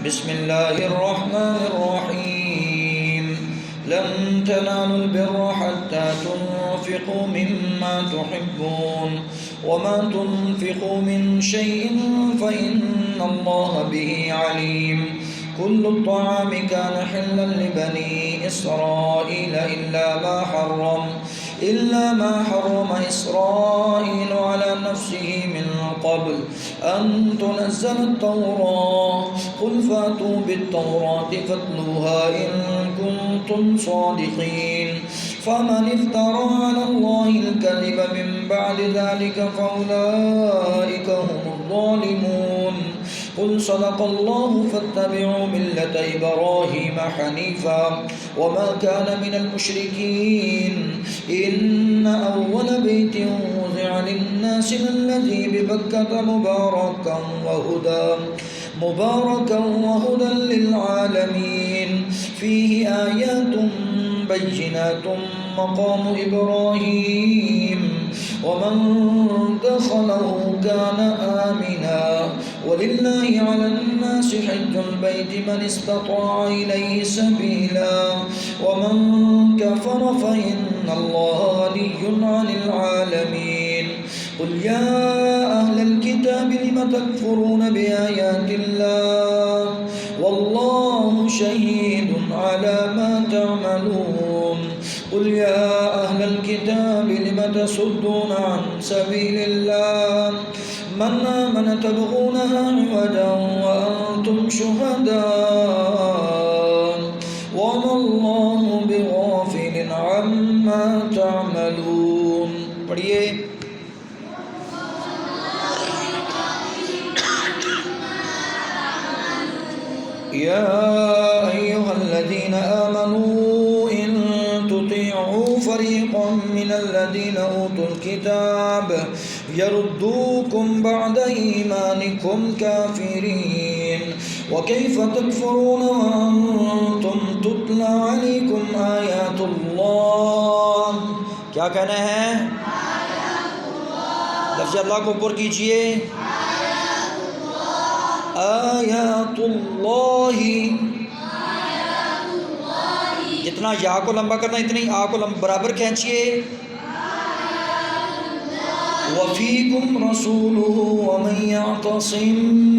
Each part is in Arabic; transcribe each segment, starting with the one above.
بسم الله الرحمن الرحيم لن تنالوا البر حتى تنفقوا مما تحبون وما تنفقوا من شيء فإن الله به عليم كل الطعام كان حلا لبني إسرائيل إلا ما حرم إسرائيل على نفسه من قبل أن تنزل التوراة قل فأتوا بالتوراة فاتلوها إن كنتم صادقين فمن افترى على الله الكذب من بعد ذلك فأولئك هم الظالمون قل صدق الله فاتبعوا ملة إبراهيم حنيفا وما كان من المشركين إن أول بيت وضع للناس الذي ببكة مباركا وهدى للعالمين فيه آيات بينات مقام إبراهيم ومن دخله كان آمنا ولله على الناس حج البيت من استطاع إليه سبيلا ومن كفر فإن الله غني عن العالمين قل يا أهل الكتاب لم تكفرون بآيات الله والله شهيد على ما تعملون قل يا أهل الكتاب لم تصدون عن سبيل الله من آمن تبغونها عوجا وأنتم شهداء وما الله بغافل عما تعملون پڑھیے يا أيها الذين آمنوا إن تطيعوا فريقا من الذين أوتوا الكتاب يردوكم بعد إيمانكم كافرين وكيف تكفرون وأنتم تتلى عليكم آيات الله کیا کہنا ہے لفظ اللہ کو پر کیجئے آیات اللہ جتنا یا کو لمبا کرنا اتنی آ کو برابر کھینچیے وفيكم رسوله ومن يعتصم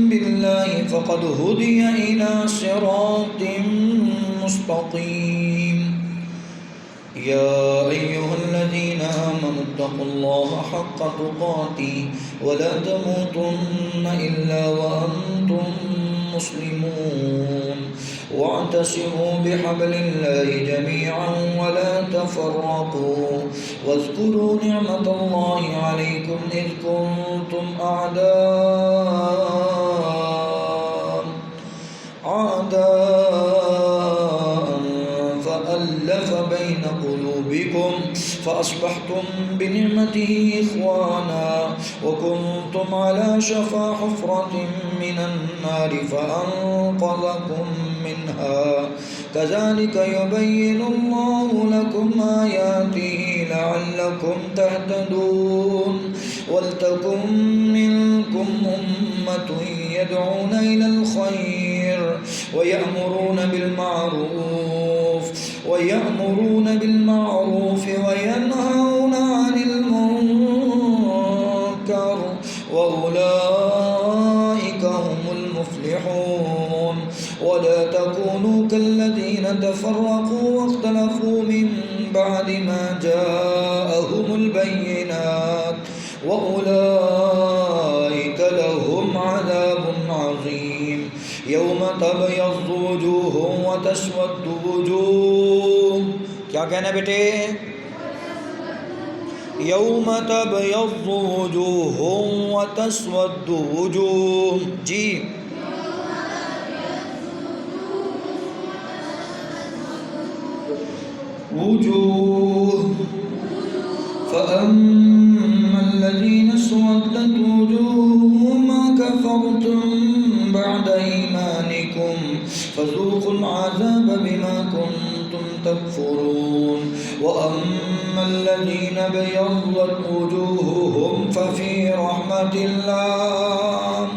بالله فقد هدي إلى صراط مستقيم يا أيها الذين آمنوا اتقوا الله حق تقاته ولا تموتن إلا وأنتم مسلمون واعتصموا بحبل الله جميعا ولا تفرقوا واذكروا نعمة الله عليكم إذ كنتم أعداء فألف بين قلوبكم فأصبحتم بنعمته إخوانا وكنتم على شفا حفرة من النار فأنقذكم منها كذلك يبين الله لكم آياته لعلكم تهتدون ولتكن منكم أمة يدعون إلى الخير ويأمرون بالمعروف وينهون عن المنكر وأولئك هم المفلحون ولا تكونوا كالذين تفرقوا واختلفوا من بعد ما جاءهم البينات وأولئك لهم عذاب عظيم يوم تبيض وجوه وتسود وجوه کیا کہنا ہے بیٹے یوم تبیض وجوہ وتسود وجوہ جی وجوه فأما الذين اسودت وجوههم كفرتم بعد إيمانكم فذوقوا العذاب بما كنتم تكفرون وأما الذين ابيضت وجوههم ففي رحمة الله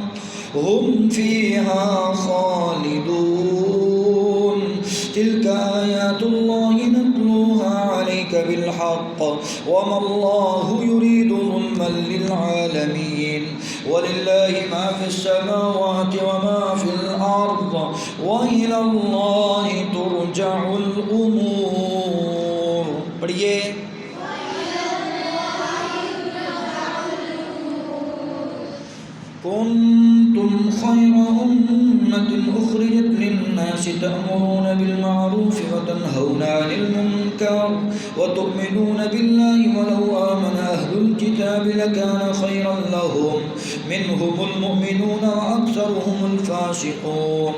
هم فيها خالدون الحق وما الله يريد ظلما للعالمين ولله ما في السماوات وما في الأرض وإلى الله ترجع الأمور. पढ़िए كنتم خير أمة أخرجت للناس تأمرون بالمعروف وتنهون عن المنكر وتؤمنون بالله ولو آمن أهل الكتاب لكان خيرا لهم منهم المؤمنون وأكثرهم الفاسقون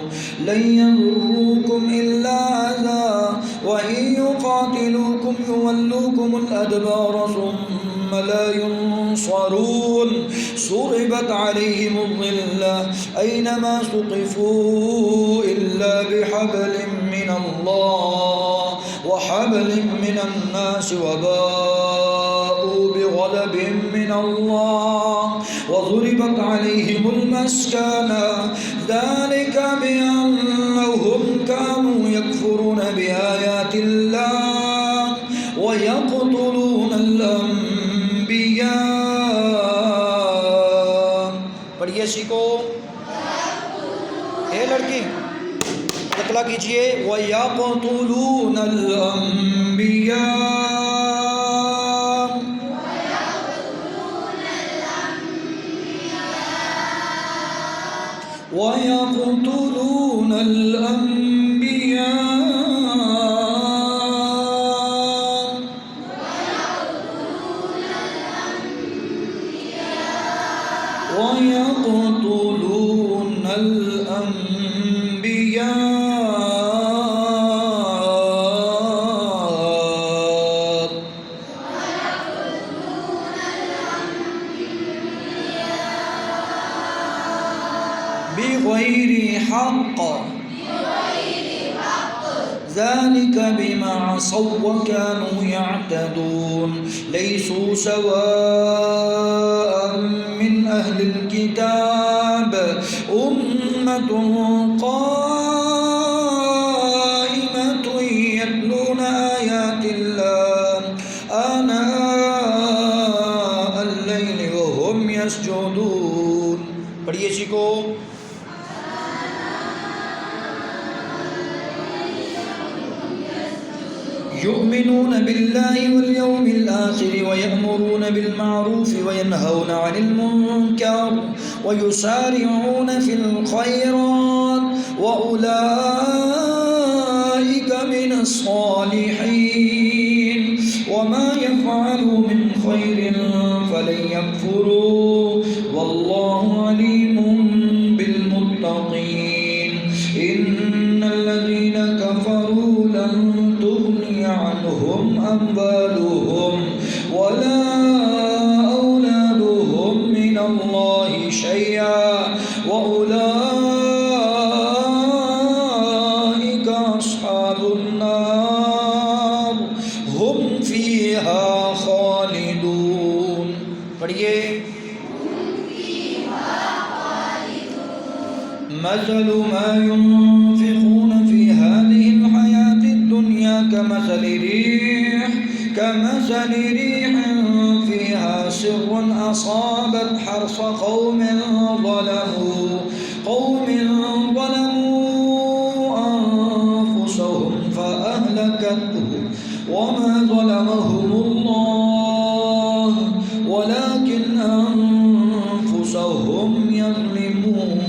لن يضروكم إلا أذى وإن يقاتلوكم يولوكم الأدبار ثم لا ينصرون صربت عليهم الظلة أينما ثقفوا إلا بحبل من الله وحبل من الناس وباءوا بغضب من الله وضربت عليهم المسكنة ذلك بأنهم كانوا يكفرون بآيات الله ويقتلون الأنبياء. पढ़िए सीखो ए लड़की अतला कीजिए वयक़तुलून अल-अंबिया वयक़तुलून अल-अंबिया ويقتلون الأنبياء بغير حق ذلك بما عصوا وكانوا يعتدون ليسوا سواء من أهل الكتاب أمة قائمة يتلون آيات الله آناء الليل وهم يسجدون. पढ़िए सीखो يؤمنون بالله واليوم الآخر ويأمرون بالمعروف وينهون عن المنكر ويسارعون في الخيرات وأولئك من الصالحين وما يفعلوا من خير فلن يكفروا والله عليم بالمتقين. إن الذين كفروا لن تغني عنهم أموالهم ولا أولادهم من الله شيئا وأولئك أصحاب النار هم فيها خالدون. पढ़िए مثل ما ينفقون في هذه الحياة الدنيا كمثل ريح فيها سر أصابت حرث قوم ظلموا أنفسهم فأهلكته وما ظلمهم الله ولكن أنفسهم يظلمون.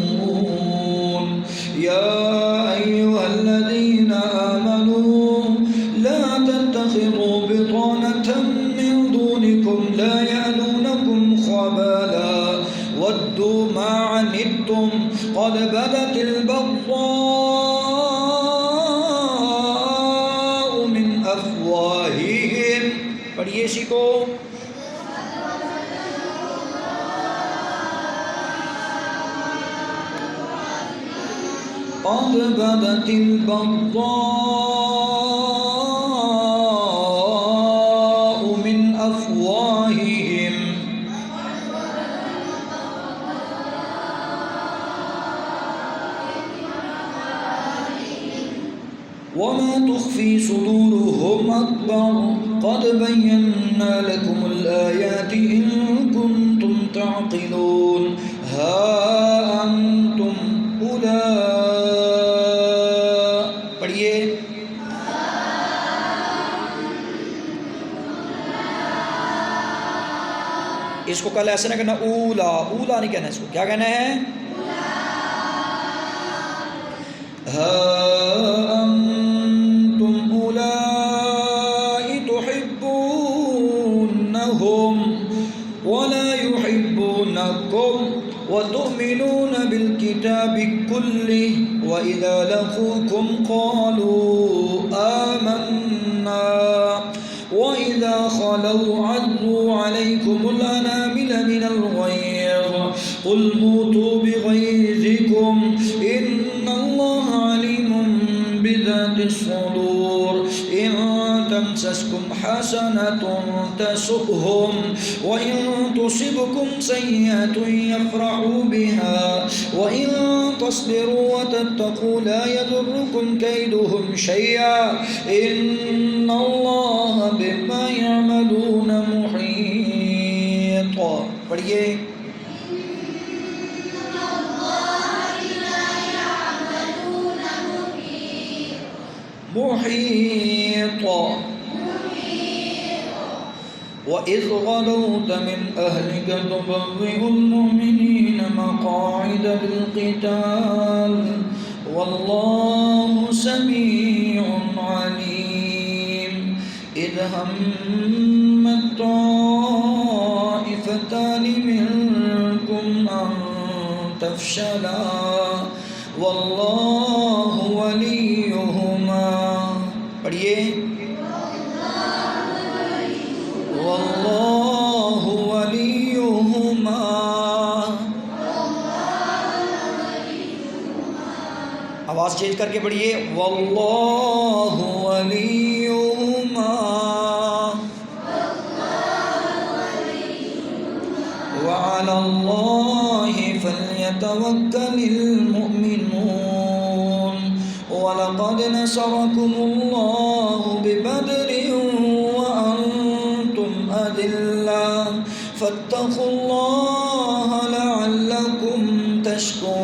يا أيها الذين آمنوا لا تتخذوا بطانة من دونكم لا يألونكم خبالا ودوا ما عنتم قد بدت البغضاء من أفواههم. पढ़िए सीखो قد بدت البغضاء من أفواههم वमा तुख्फी सुदूरुहुम अकबर क़द बय्यन्ना लकुमुल आयाति इन कुन्तुम ताक़िलून हा अंतुम उला पढ़िए इसको कल ऐसे ना कहना ऊला ऊला नहीं कहना इसको क्या कहना है हा अंतुम उलाई तुहिब्बूनहुम वला युहिब्बूनकुम व तु'मिनून बिल किताबि कुल्लिहि व इज़ा लक़ूकुम क़ालू आमन्ना وإذا خلوا عضوا عليكم الأنامل من الغيظ قل موتوا بغيظكم إن الله عليم بذات الصدور إن تمسسكم حسنة تسؤهم وإن تصبكم سيئة يفرحوا بها وإن تصبروا وتتقوا لا يضركم كيدهم شيئا إن الله बिमा यअमलून मुहीत पढ़िए मुहीत वइज़ गदौत मिन अहलिका तुबव्विउल मुमिनीना मक़ाइद लिल-क़िताल वल्लाहु समीउन अलीम इज़ हम्मत ताइफ़तानि मिनकुम अन तफ़शला वल्लाहु वलियुहुमा पढ़िए वल्लाहु वलियुहुमा आवाज़ चेंज करके पढ़िए वल्लाहु वलियुहुमा वअलल्लाहि फल्यतवक्कलिल मुमिनून वलक़द नसरकुमुल्लाहु बिबदरिन वअन्तुम अदिल्ला फत्तक़ुल्लाह लअल्लकुम तशकुरून